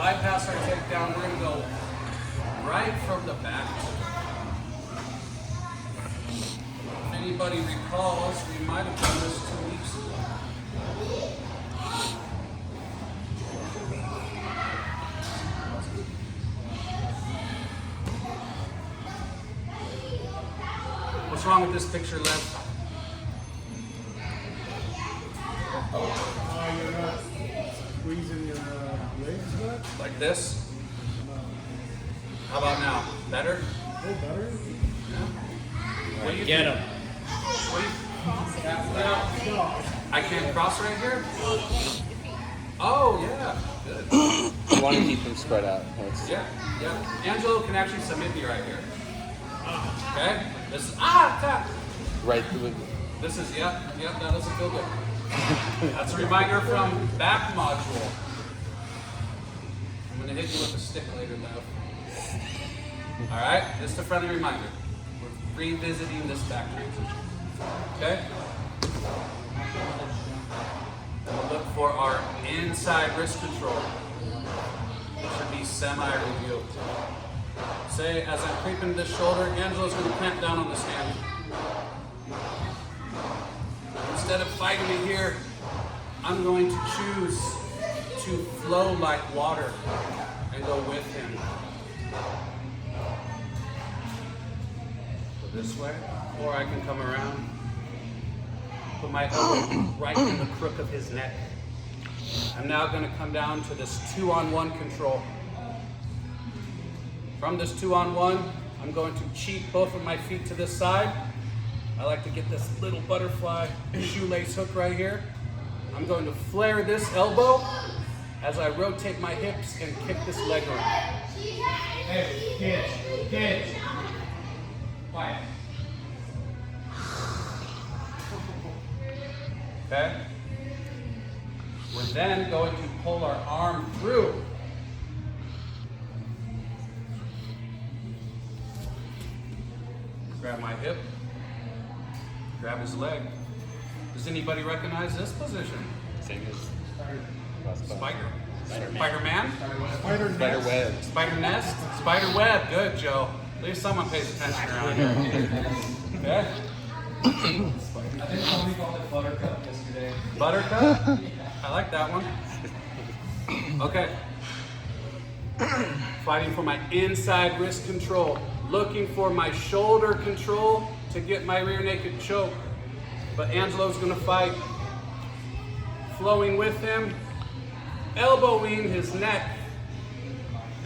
bypass our takedown. We're going to go right from the back. If anybody recalls, we might have done this 2 weeks ago. What's wrong with this picture, Lev? You're not squeezing your legs back? Like this? How about now? Better? Oh, better? What do you Get think? him. What do you, I can't cross right here? Oh, yeah. Good. You want to keep them spread out. Yeah, yeah. Angelo can actually submit me right here. Okay? This is, tap. Right through. This is, that doesn't feel good. That's a reminder from back module. I'm going to hit you with a stick later, though. All right? Just a friendly reminder. We're revisiting this back transition. Okay? We'll look for our inside wrist control. It should be semi-revealed. Say, as I'm creeping this shoulder, Angelo's going to clamp down on this hand. Instead of fighting me here, I'm going to choose to flow like water and go with him. Go this way, or I can come around. Put my elbow right in the crook of his neck. I'm now going to come down to this 2-on-1 control. From this 2-on-1, I'm going to cheat both of my feet to this side. I like to get this little butterfly shoelace hook right here. I'm going to flare this elbow as I rotate my hips and kick this leg around. Hey, kids. Quiet. Okay? We're then going to pull our arm through. Grab my hip. Grab his leg. Does anybody recognize this position? Same as Spider. Spider-Man? Spider web. Spider nest? Spider web. Good, Joe. At least someone pays attention around here. Okay? I think somebody called it Buttercup yesterday. Buttercup? I like that one. Okay. Fighting for my inside wrist control. Looking for my shoulder control to get my rear naked choke. But Angelo's gonna fight. Flowing with him. Elbowing his neck.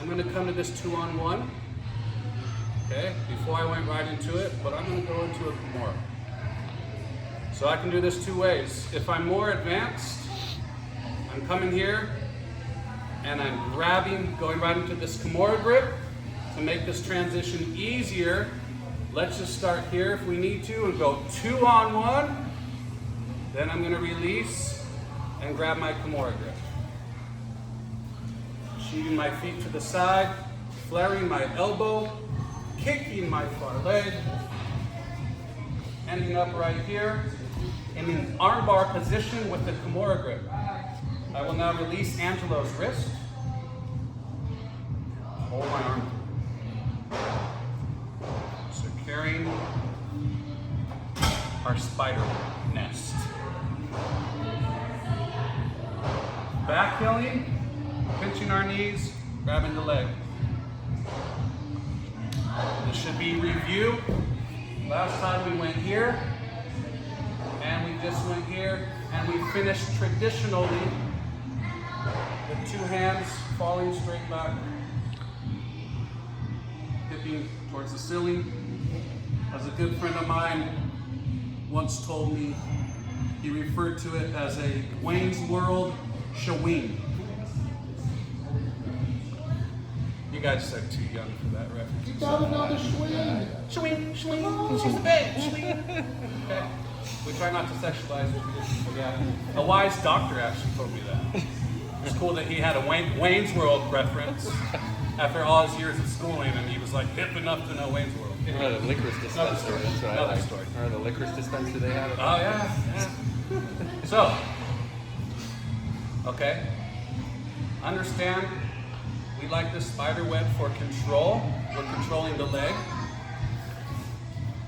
I'm gonna come to this 2-on-1. Okay, before I went right into it, but I'm gonna go into it more. So I can do this 2 ways. If I'm more advanced, I'm coming here and I'm grabbing, going right into this Kimura grip to make this transition easier. Let's just start here if we need to and go 2-on-1. Then I'm gonna release and grab my Kimura grip. Sheeting my feet to the side, flaring my elbow, kicking my far leg, ending up right here in an armbar position with the Kimura grip. I will now release Angelo's wrist. Hold my arm. Securing our spider nest. Back heeling, pinching our knees, grabbing the leg. This should be review. Last time we went here, and we just went here, and we finished traditionally with 2 hands falling straight back, dipping towards the ceiling. As a good friend of mine once told me, he referred to it as a Wayne's World shaween. You guys are too young for that reference. You got another swing. Shaween, shaween, she's a babe, shaween. Okay. We try not to sexualize what we just forget. A wise doctor actually told me that. It's cool that he had a Wayne's World reference after all his years of schooling, and he was like hip enough to know Wayne's World. Or the licorice dispenser. That's what I Another like. story. Or the licorice dispenser they have. Oh yeah. So, okay. Understand We like this spider web for control. We're controlling the leg,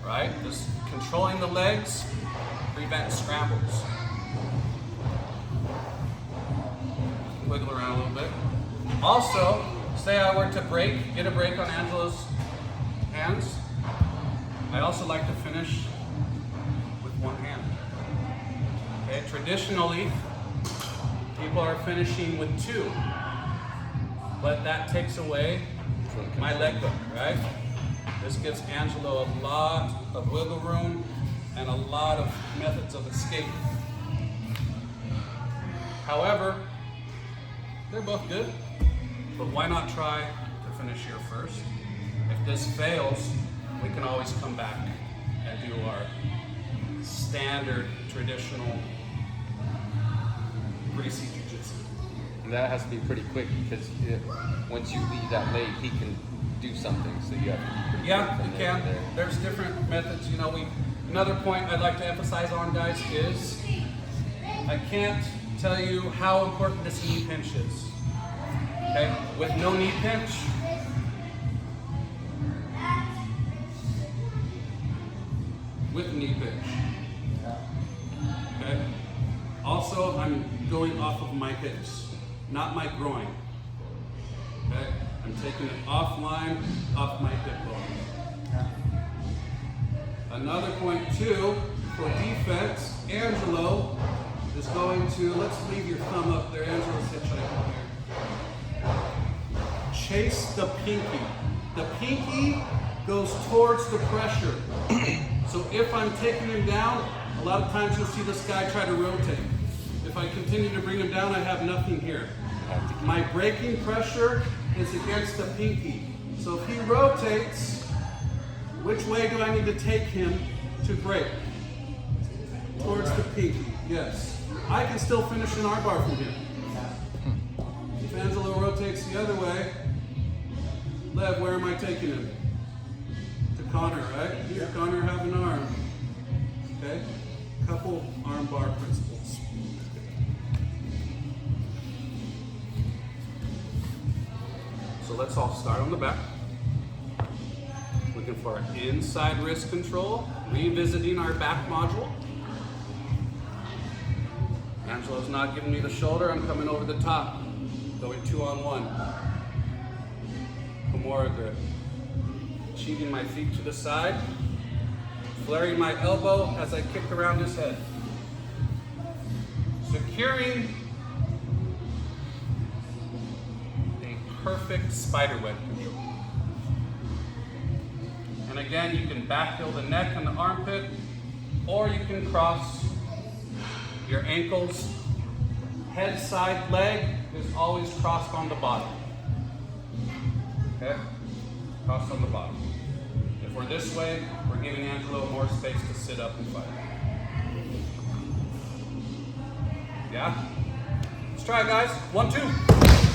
right? Just controlling the legs prevents scrambles. Wiggle around a little bit. Also, say I were to get a break on Angela's hands, I also like to finish with one hand. Okay, traditionally, people are finishing with two, but that takes away my leg hook, right? This gives Angelo a lot of wiggle room and a lot of methods of escape. However, they're both good, but why not try to finish here first? If this fails, we can always come back and do our standard, traditional, greasy jiu-jitsu. And that has to be pretty quick because once you leave that leg, he can do something. So you have to be pretty Yeah, quick you from can. there. There's different methods. You know, another point I'd like to emphasize on, guys, is I can't tell you how important this knee pinch is. Okay? With no knee pinch, with knee pinch. Okay? Also, I'm going off of my hips, not my groin. Okay? I'm taking it offline, off my hip bone. Another point too, for defense, Angelo is going to, let's leave your thumb up there, Angelo's hitchhiking here. Chase the pinky. The pinky goes towards the pressure. So if I'm taking him down, a lot of times you'll see this guy try to rotate. If I continue to bring him down, I have nothing here. My braking pressure is against the pinky. So if he rotates, which way do I need to take him to brake? Towards the pinky, yes. I can still finish an armbar from here. If Angelo rotates the other way, Lev, where am I taking him? To Connor, right? Here, Connor, have an arm. Okay? Couple armbar principles. So let's all start on the back. Looking for inside wrist control, revisiting our back module. Angelo's not giving me the shoulder, I'm coming over the top. Going 2-on-1. Kimura grip. Achieving my feet to the side. Flaring my elbow as I kick around his head. Securing a perfect spider web control. And again, you can back heel the neck and the armpit, or you can cross your ankles. Head, side, leg is always crossed on the bottom. Okay? Crossed on the bottom. If we're this way, we're giving Angelo more space to sit up and fight. Yeah? Let's try it, guys. 1, 2.